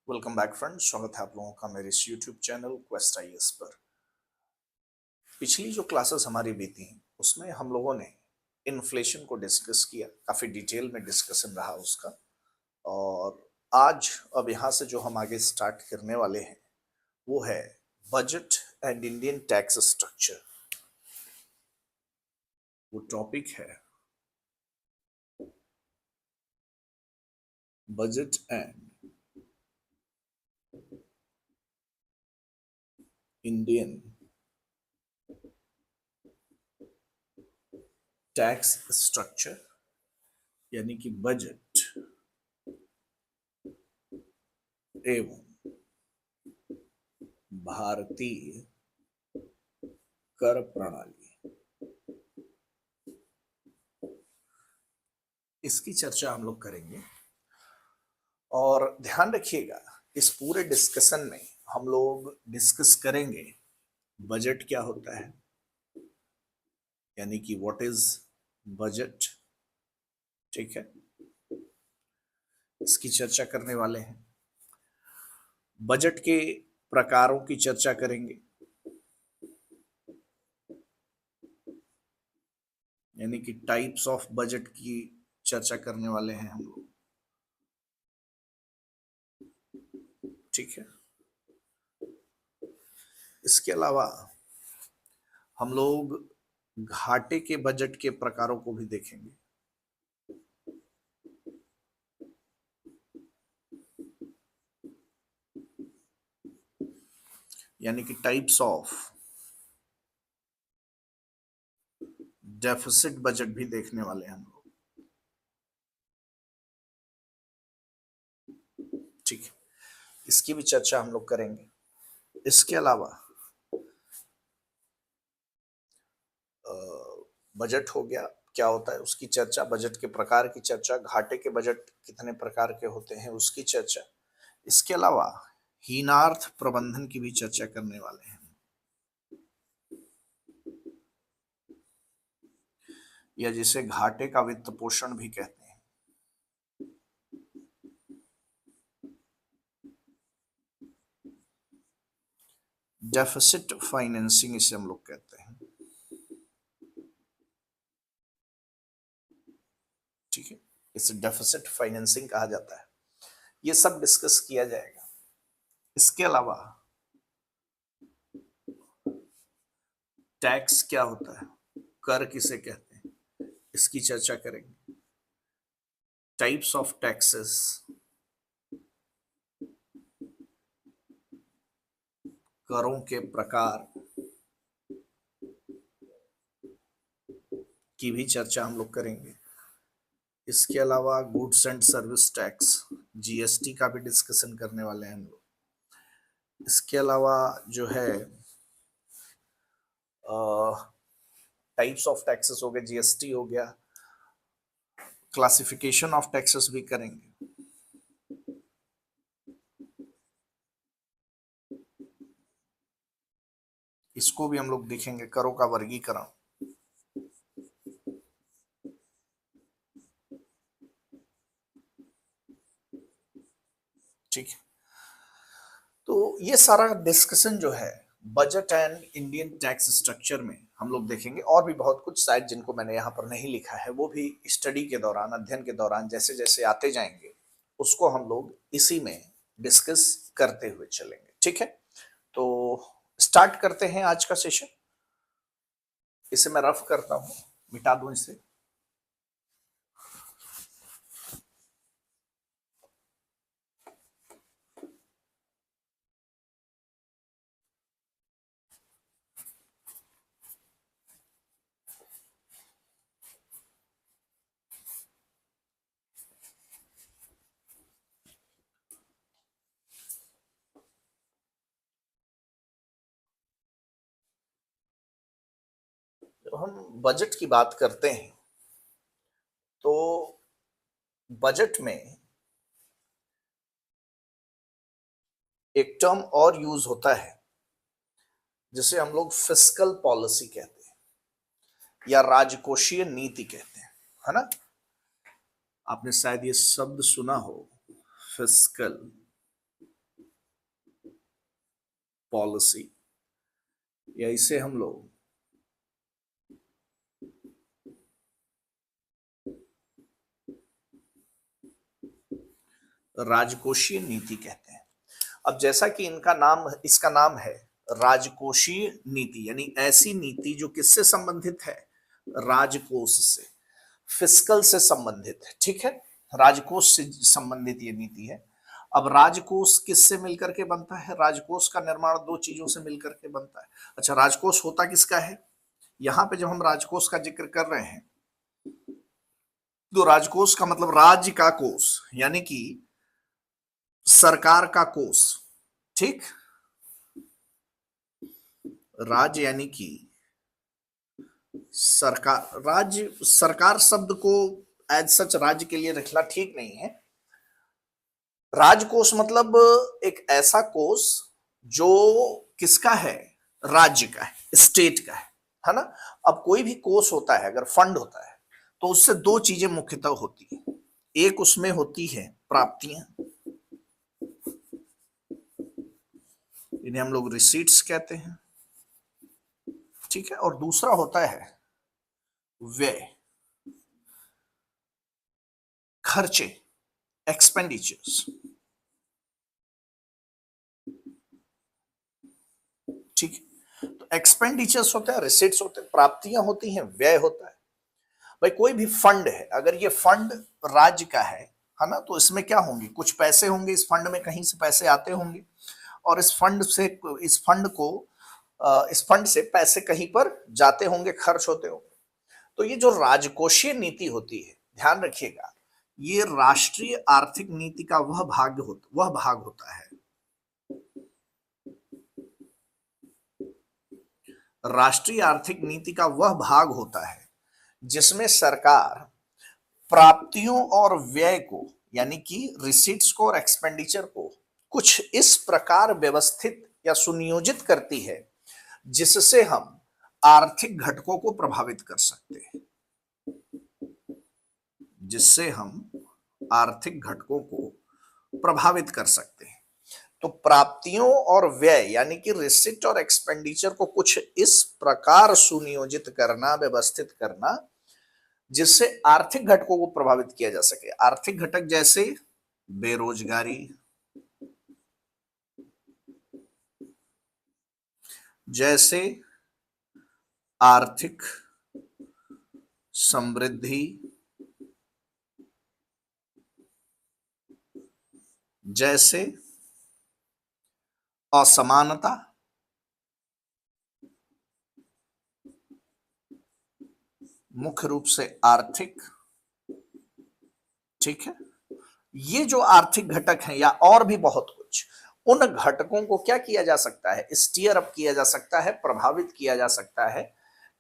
Welcome back friends, स्वागत है आप लोगों का मेरे इस यूट्यूब चैनल क्वेस्ट आईएएस पर। पिछली जो क्लासेस हमारी बीती उसमें हम लोगों ने इन्फ्लेशन को डिस्कस किया, काफ़ी डिटेल में डिस्कशन रहा उसका। और आज अब यहाँ से जो हम आगे स्टार्ट करने वाले हैं वो है budget and Indian tax structure. वो टॉपिक है budget and Indian tax structure, यानी कि बजट एवं भारतीय कर प्रणाली, इसकी चर्चा हम लोग करेंगे। और ध्यान रखिएगा, इस पूरे डिस्कशन में हम लोग डिस्कस करेंगे बजट क्या होता है, यानी कि व्हाट इज बजट। ठीक है, इसकी चर्चा करने वाले हैं। बजट के प्रकारों की चर्चा करेंगे, यानी कि टाइप्स ऑफ बजट की चर्चा करने वाले हैं हम लोग। ठीक है, इसके अलावा हम लोग घाटे के बजट के प्रकारों को भी देखेंगे। यानी कि टाइप्स ऑफ डेफिसिट बजट भी देखने वाले हैं हम लोग। ठीक है, इसकी भी चर्चा हम लोग करेंगे। इसके अलावा बजट हो गया, क्या होता है उसकी चर्चा, बजट के प्रकार की चर्चा, घाटे के बजट कितने प्रकार के होते हैं उसकी चर्चा। इसके अलावा हीनार्थ प्रबंधन की भी चर्चा करने वाले हैं, या जिसे घाटे का वित्त पोषण भी कहते हैं। डेफिसिट फाइनेंसिंग इसे हम लोग कहते हैं। ठीक है, इसे डेफिसिट फाइनेंसिंग कहा जाता है। ये सब डिस्कस किया जाएगा। इसके अलावा टैक्स क्या होता है, कर किसे कहते हैं, इसकी चर्चा करेंगे। टाइप्स ऑफ टैक्सेस, करों के प्रकार की भी चर्चा हम लोग करेंगे। इसके अलावा goods and service tax, GST का भी डिस्कशन करने वाले हैं हम लोग। इसके अलावा जो है टाइप्स ऑफ टैक्सेस हो गए, जीएसटी हो गया, क्लासिफिकेशन ऑफ टैक्सेस भी करेंगे। इसको भी हम लोग देखेंगे, करों का वर्गीकरण। ठीक है, तो ये सारा डिस्कशन जो है budget and Indian tax structure में हम लोग देखेंगे। और भी बहुत कुछ शायद जिनको मैंने यहाँ पर नहीं लिखा है, वो भी स्टडी के दौरान, अध्ययन के दौरान जैसे जैसे आते जाएंगे उसको हम लोग इसी में डिस्कस करते हुए चलेंगे। ठीक है, तो स्टार्ट करते हैं आज का सेशन। इसे मैं रफ करता हूं, मिटा दूं इसे। जब हम बजट की बात करते हैं तो बजट में एक टर्म और यूज होता है जिसे हम लोग फिस्कल पॉलिसी कहते हैं या राजकोषीय नीति कहते हैं, है ना। आपने शायद ये शब्द सुना हो, फिस्कल पॉलिसी, या इसे हम लोग राजकोषीय नीति कहते हैं। अब जैसा कि इसका नाम है राजकोषीय नीति, यानी ऐसी नीति जो किससे संबंधित है, राजकोष से, फिस्कल से संबंधित है, ठीक है, राजकोष से संबंधित ये नीति है। अब राजकोष किससे मिलकर के बनता है, राजकोष का निर्माण दो चीजों से मिलकर के बनता है। अच्छा, राजकोष होता किसका है, यहां पे जब हम राजकोष का जिक्र कर रहे हैं तो राजकोष का मतलब राज्य का कोष, यानी कि सरकार का कोष, ठीक, राज्य यानी कि सरकार, राज्य, सरकार शब्द को एज सच राज्य के लिए रखना ठीक नहीं है। राजकोष मतलब एक ऐसा कोष जो किसका है, राज्य का है, स्टेट का है ना। अब कोई भी कोष होता है, अगर फंड होता है तो उससे दो चीजें मुख्यतः होती है, एक उसमें होती है प्राप्तियां, इन्हें हम लोग रिसीट्स कहते हैं, ठीक है, और दूसरा होता है व्यय, खर्चे, एक्सपेंडिचर्स, ठीक है। तो एक्सपेंडिचर्स होते हैं, रिसीट्स होते हैं, प्राप्तियां होती हैं, व्यय होता है। भाई कोई भी फंड है, अगर ये फंड राज्य का है ना, तो इसमें क्या होंगे, कुछ पैसे होंगे इस फंड में, कहीं से पैसे आते होंगे, और इस फंड से पैसे कहीं पर जाते होंगे, खर्च होते होंगे। तो ये जो राजकोषीय नीति होती है, ध्यान रखिएगा, ये राष्ट्रीय आर्थिक नीति का वह भाग होता है, राष्ट्रीय आर्थिक नीति का वह भाग होता है जिसमें सरकार प्राप्तियों और व्यय को, यानी कि रिसीट्स को और एक्सपेंडिचर को कुछ इस प्रकार व्यवस्थित या सुनियोजित करती है जिससे हम आर्थिक घटकों को प्रभावित कर सकते हैं, जिससे हम आर्थिक घटकों को प्रभावित कर सकते हैं। तो प्राप्तियों और व्यय यानी कि रिसिट और एक्सपेंडिचर को कुछ इस प्रकार सुनियोजित करना, व्यवस्थित करना, जिससे आर्थिक घटकों को प्रभावित किया जा सके। आर्थिक घटक जैसे बेरोजगारी, जैसे आर्थिक समृद्धि, जैसे असमानता, मुख्य रूप से आर्थिक, ठीक है। ये जो आर्थिक घटक हैं या और भी बहुत कुछ, उन घटकों को क्या किया जा सकता है, स्टीयर अप किया जा सकता है, प्रभावित किया जा सकता है,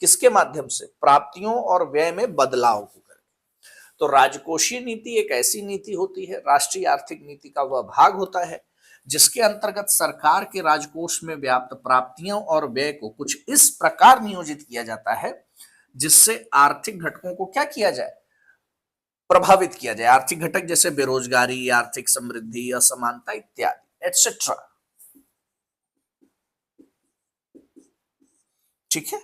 किसके माध्यम से, प्राप्तियों और व्यय में बदलाव को करके। तो राजकोषीय नीति एक ऐसी नीति होती है, राष्ट्रीय आर्थिक नीति का वह भाग होता है जिसके अंतर्गत सरकार के राजकोष में व्याप्त प्राप्तियों और व्यय को कुछ इस प्रकार नियोजित किया जाता है जिससे आर्थिक घटकों को क्या किया जाए, प्रभावित किया जाए। आर्थिक घटक जैसे बेरोजगारी, आर्थिक समृद्धि, असमानता इत्यादि एटसेट्रा, ठीक है,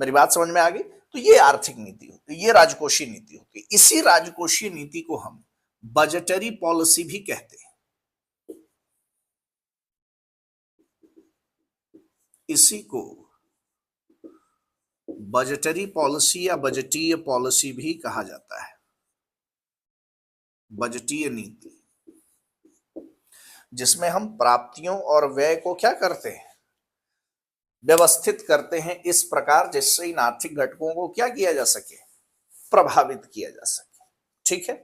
मेरी बात समझ में आ गई। तो ये आर्थिक नीति होती है, ये राजकोषीय नीति होती है। इसी राजकोषीय नीति को हम बजटरी पॉलिसी भी कहते हैं, इसी को बजटरी पॉलिसी या बजटीय पॉलिसी भी कहा जाता है, बजटीय नीति, जिसमें हम प्राप्तियों और व्यय को क्या करते हैं, व्यवस्थित करते हैं इस प्रकार जिससे इन आर्थिक घटकों को क्या किया जा सके, प्रभावित किया जा सके, ठीक है,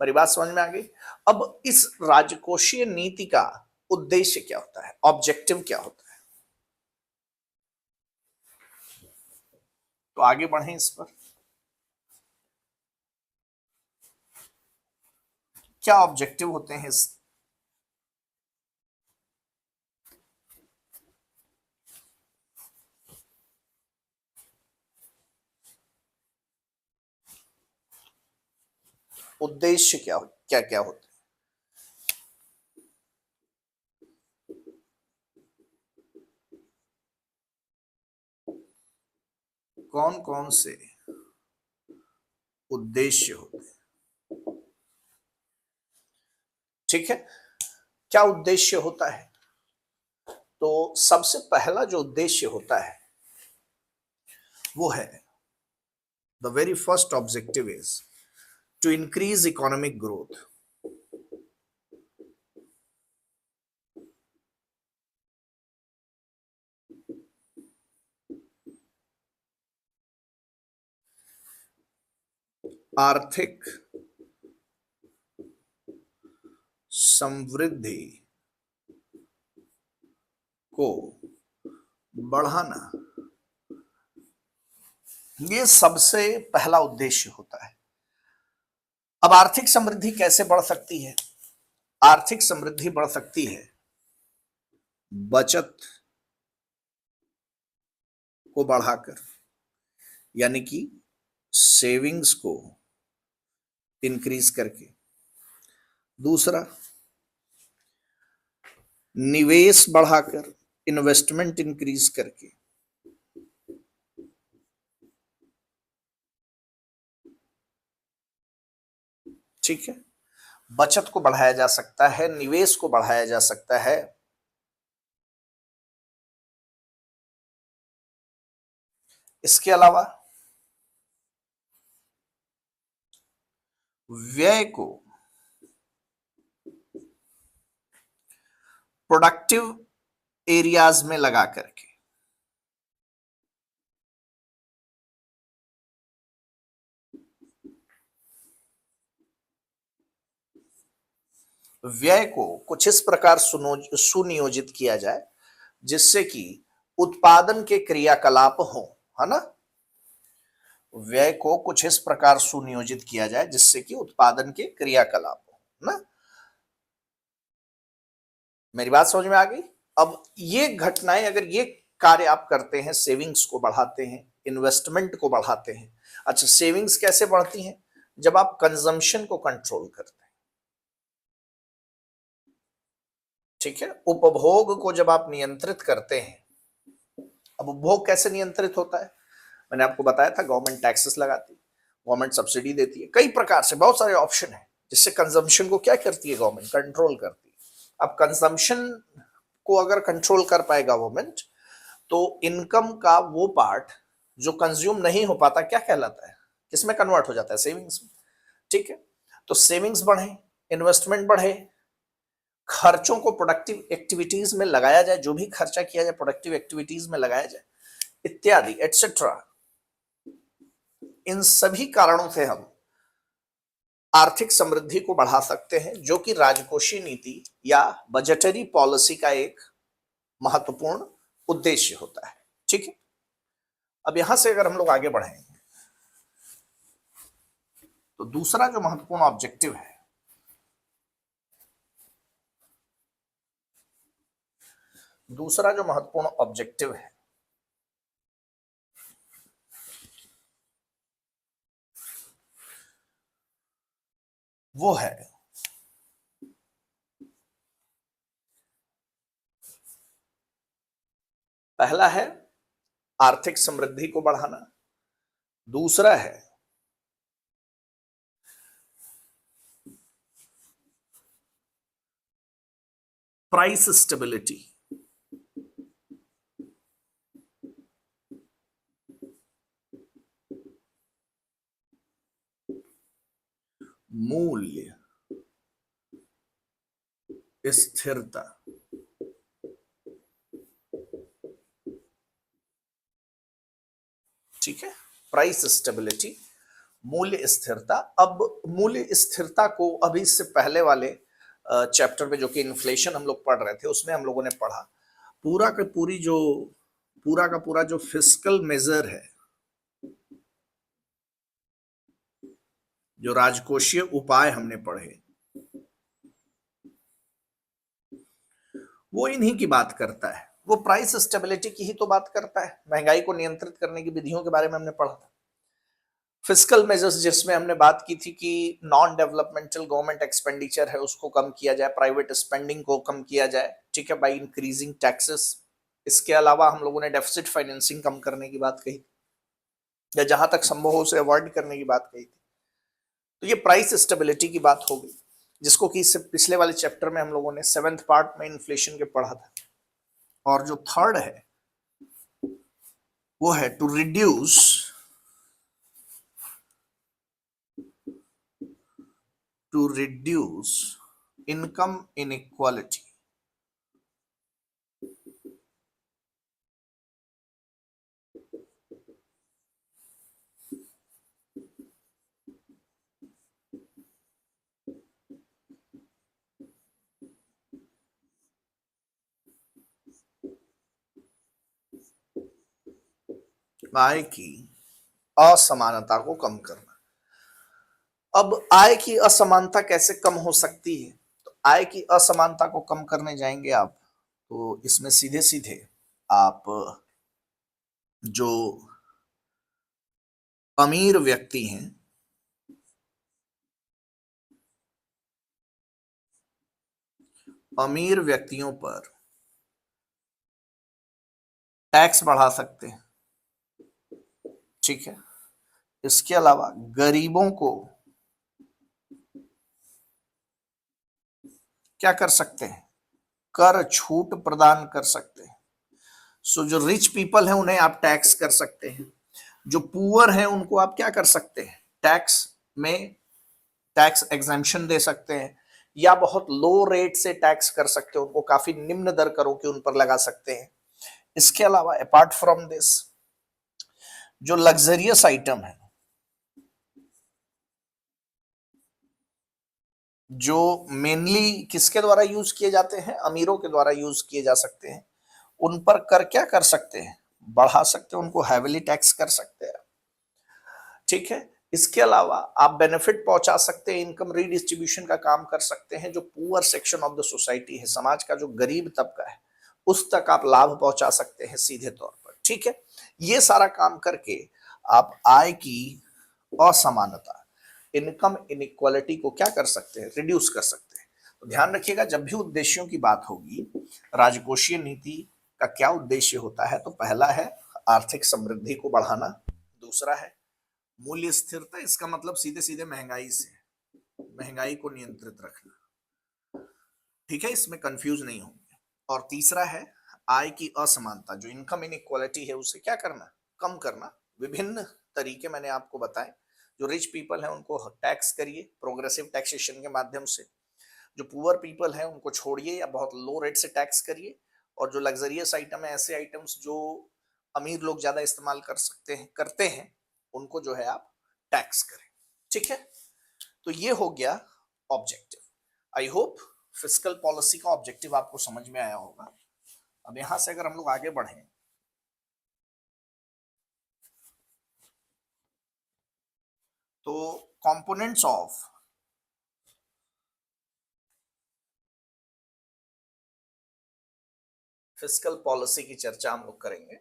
मेरी बात समझ में आ गई। अब इस राजकोषीय नीति का उद्देश्य क्या होता है, ऑब्जेक्टिव क्या होता है, तो आगे बढ़े इस पर, क्या ऑब्जेक्टिव होते हैं इस, उद्देश्य क्या क्या होते हैं। कौन कौन से उद्देश्य होते हैं? ठीक है, क्या उद्देश्य होता है? तो सबसे पहला जो उद्देश्य होता है वो है, the very first objective is to increase economic growth. आर्थिक समृद्धि को बढ़ाना, ये सबसे पहला उद्देश्य होता है। अब आर्थिक समृद्धि कैसे बढ़ सकती है? आर्थिक समृद्धि बढ़ सकती है बचत को बढ़ाकर, यानी कि सेविंग्स को इंक्रीज करके। दूसरा, निवेश बढ़ाकर, इन्वेस्टमेंट इंक्रीज करके। ठीक है, बचत को बढ़ाया जा सकता है, निवेश को बढ़ाया जा सकता है। इसके अलावा व्यय को प्रोडक्टिव एरियाज में लगा करके, व्यय को कुछ इस प्रकार सुनियोजित किया जाए जिससे कि उत्पादन के क्रियाकलाप हो, है ना। व्यय को कुछ इस प्रकार सुनियोजित किया जाए जिससे कि उत्पादन के क्रियाकलाप हो, ना। मेरी बात समझ में आ गई? अब ये घटनाएं, अगर ये कार्य आप करते हैं, सेविंग्स को बढ़ाते हैं, इन्वेस्टमेंट को बढ़ाते हैं। अच्छा, सेविंग्स कैसे बढ़ती हैं? जब आप कंजम्पशन को कंट्रोल करते हैं, ठीक है, उपभोग को जब आप नियंत्रित करते हैं। अब उपभोग कैसे नियंत्रित होता है? मैंने आपको बताया था, गवर्नमेंट टैक्सेस लगाती है, गवर्नमेंट सब्सिडी देती है, कई प्रकार से बहुत सारे ऑप्शन है जिससे कंजम्पशन को क्या करती है गवर्नमेंट, कंट्रोल करती है। अब कंजम्पशन को अगर कंट्रोल कर पाए गवर्नमेंट, तो इनकम का वो पार्ट जो कंज्यूम नहीं हो पाता क्या कहलाता है, किसमें कन्वर्ट हो जाता है, सेविंग्स में। ठीक है, तो सेविंग्स बढ़े, इन्वेस्टमेंट बढ़े, खर्चों को प्रोडक्टिव एक्टिविटीज में लगाया जाए, जो भी खर्चा किया जाए प्रोडक्टिव एक्टिविटीज में लगाया जाए, इत्यादि एटसेट्रा। इन सभी कारणों से हम आर्थिक समृद्धि को बढ़ा सकते हैं, जो कि राजकोषीय नीति या बजटरी पॉलिसी का एक महत्वपूर्ण उद्देश्य होता है। ठीक है, अब यहां से अगर हम लोग आगे बढ़ें, तो दूसरा जो महत्वपूर्ण ऑब्जेक्टिव है, दूसरा जो महत्वपूर्ण ऑब्जेक्टिव है वो है पहला है आर्थिक समृद्धि को बढ़ाना, दूसरा है प्राइस स्टेबिलिटी, मूल्य स्थिरता। ठीक है, प्राइस स्टेबिलिटी, मूल्य स्थिरता। अब मूल्य स्थिरता को अभी इससे पहले वाले चैप्टर में, जो कि इन्फ्लेशन हम लोग पढ़ रहे थे, उसमें हम लोगों ने पढ़ा, पूरा का पूरा जो फिस्कल मेजर है, जो राजकोषीय उपाय हमने पढ़े, वो इन्हीं की बात करता है। वो प्राइस स्टेबिलिटी की ही तो बात करता है। महंगाई को नियंत्रित करने की विधियों के बारे में हमने पढ़ा था। फिस्कल मेजर्स, जिसमें हमने बात की थी कि नॉन डेवलपमेंटल गवर्नमेंट एक्सपेंडिचर है उसको कम किया जाए, प्राइवेट स्पेंडिंग को कम किया जाए, ठीक है, बाय इंक्रीजिंग टैक्सेस। इसके अलावा हम लोगों ने डेफिसिट फाइनेंसिंग कम करने की बात कही। या जहां तक संभव हो उसे अवॉइड करने की बात कही थी। तो ये प्राइस स्टेबिलिटी की बात हो गई, जिसको कि इससे पिछले वाले चैप्टर में हम लोगों ने 7th पार्ट में इन्फ्लेशन के पढ़ा था। और जो थर्ड है वो है टू रिड्यूस इनकम इनइक्वालिटी। आय की असमानता को कम करना। अब आय की असमानता कैसे कम हो सकती है? तो आय की असमानता को कम करने जाएंगे आप, तो इसमें सीधे सीधे आप जो अमीर व्यक्ति हैं, अमीर व्यक्तियों पर टैक्स बढ़ा सकते हैं, ठीक है। इसके अलावा गरीबों को क्या कर सकते हैं? कर छूट प्रदान कर सकते हैं। सो जो रिच पीपल है उन्हें आप टैक्स कर सकते हैं, जो पुअर है उनको आप क्या कर सकते हैं? टैक्स में टैक्स एग्जेम्पशन दे सकते हैं, या बहुत लो रेट से टैक्स कर सकते हैं, उनको काफी निम्न दर करों की उन पर लगा सकते हैं। इसके अलावा अपार्ट फ्रॉम दिस, जो लग्जरियस आइटम है, जो मेनली किसके द्वारा यूज किए जाते हैं? अमीरों के द्वारा यूज किए जा सकते हैं, उन पर कर क्या कर सकते हैं? बढ़ा सकते हैं, उनको हैविली टैक्स कर सकते हैं, ठीक है। इसके अलावा आप बेनिफिट पहुंचा सकते हैं, इनकम रीडिस्ट्रीब्यूशन का काम कर सकते हैं, जो poor section of the society है, समाज का जो गरीब तबका है, उस तक आप लाभ पहुंचा सकते हैं सीधे तौर पर, ठीक है। ये सारा काम करके आप आय की असमानता, इनकम इनइक्वालिटी को क्या कर सकते हैं? रिड्यूस कर सकते हैं। तो ध्यान रखिएगा, जब भी उद्देश्यों की बात होगी, राजकोषीय नीति का क्या उद्देश्य होता है? तो पहला है आर्थिक समृद्धि को बढ़ाना, दूसरा है मूल्य स्थिरता, इसका मतलब सीधे सीधे महंगाई से, महंगाई को नियंत्रित रखना, ठीक है, इसमें कंफ्यूज नहीं होंगे। और तीसरा है आय की असमानता, जो इनकम इनइक्वालिटी है उसे क्या करना? कम करना। विभिन्न तरीके मैंने आपको बताए। जो रिच पीपल है उनको टैक्स करिए प्रोग्रेसिव टैक्सेशन के माध्यम से, जो पुअर पीपल है उनको छोड़िए या बहुत लो रेट से टैक्स करिए, और जो लग्जरियस आइटम है, ऐसे आइटम्स जो अमीर लोग ज्यादा इस्तेमाल कर सकते हैं, करते हैं, उनको जो है आप टैक्स करें, ठीक है। तो ये हो गया objective. I hope fiscal policy का ऑब्जेक्टिव आपको समझ में आया होगा। अब यहां से अगर हम लोग आगे बढ़ें, तो कंपोनेंट्स ऑफ फिस्कल पॉलिसी की चर्चा हम लोग करेंगे।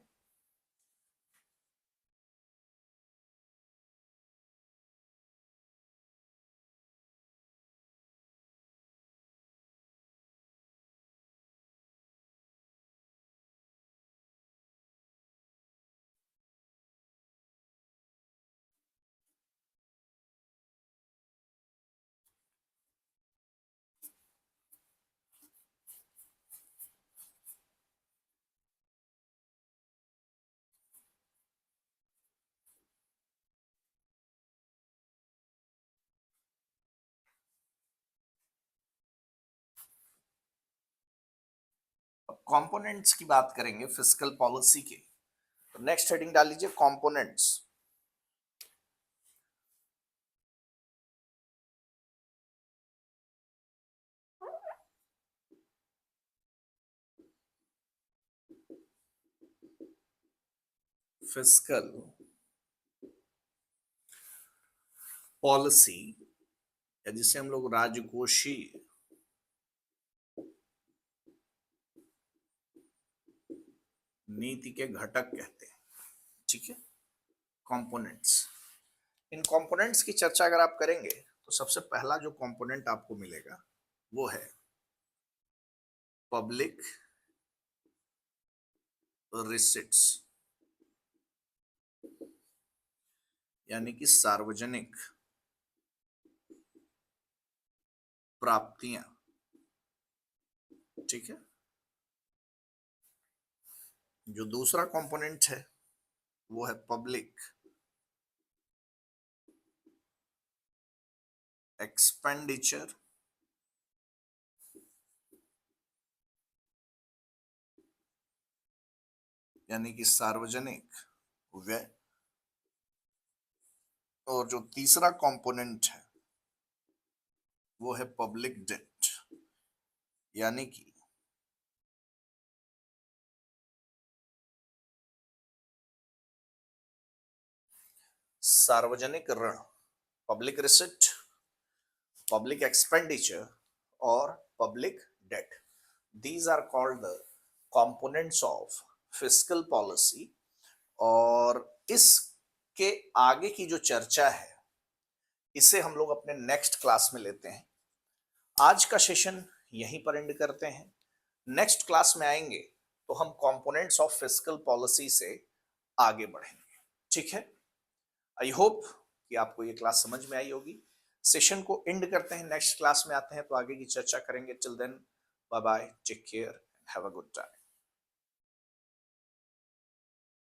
कंपोनेंट्स की बात करेंगे फिस्कल पॉलिसी के, तो नेक्स्ट हेडिंग डाल लीजिए कंपोनेंट्स। फिस्कल पॉलिसी, या जिसे हम लोग राजकोषीय नीति के घटक कहते हैं, ठीक है। कंपोनेंट्स, इन कंपोनेंट्स की चर्चा अगर आप करेंगे तो सबसे पहला जो कंपोनेंट आपको मिलेगा वो है पब्लिक रिसिट्स। यानी कि सार्वजनिक प्राप्तियां, ठीक है। जो दूसरा कंपोनेंट है वो है पब्लिक एक्सपेंडिचर, यानी कि सार्वजनिक व्यय। और जो तीसरा कंपोनेंट है वो है पब्लिक डेट, यानी कि सार्वजनिक ऋण, पब्लिक रिसिट, पब्लिक एक्सपेंडिचर और public debt. These are called the components of fiscal policy. और इसके आगे की जो चर्चा है इसे हम लोग अपने नेक्स्ट क्लास में लेते हैं। आज का सेशन यहीं पर एंड करते हैं। नेक्स्ट क्लास में आएंगे तो हम कंपोनेंट्स ऑफ फिस्कल पॉलिसी से आगे बढ़ेंगे, ठीक है। आई होप कि आपको ये क्लास समझ में आई होगी। सेशन को एंड करते हैं, नेक्स्ट क्लास में आते हैं तो आगे की चर्चा करेंगे। Till then bye bye, take care, have a good time.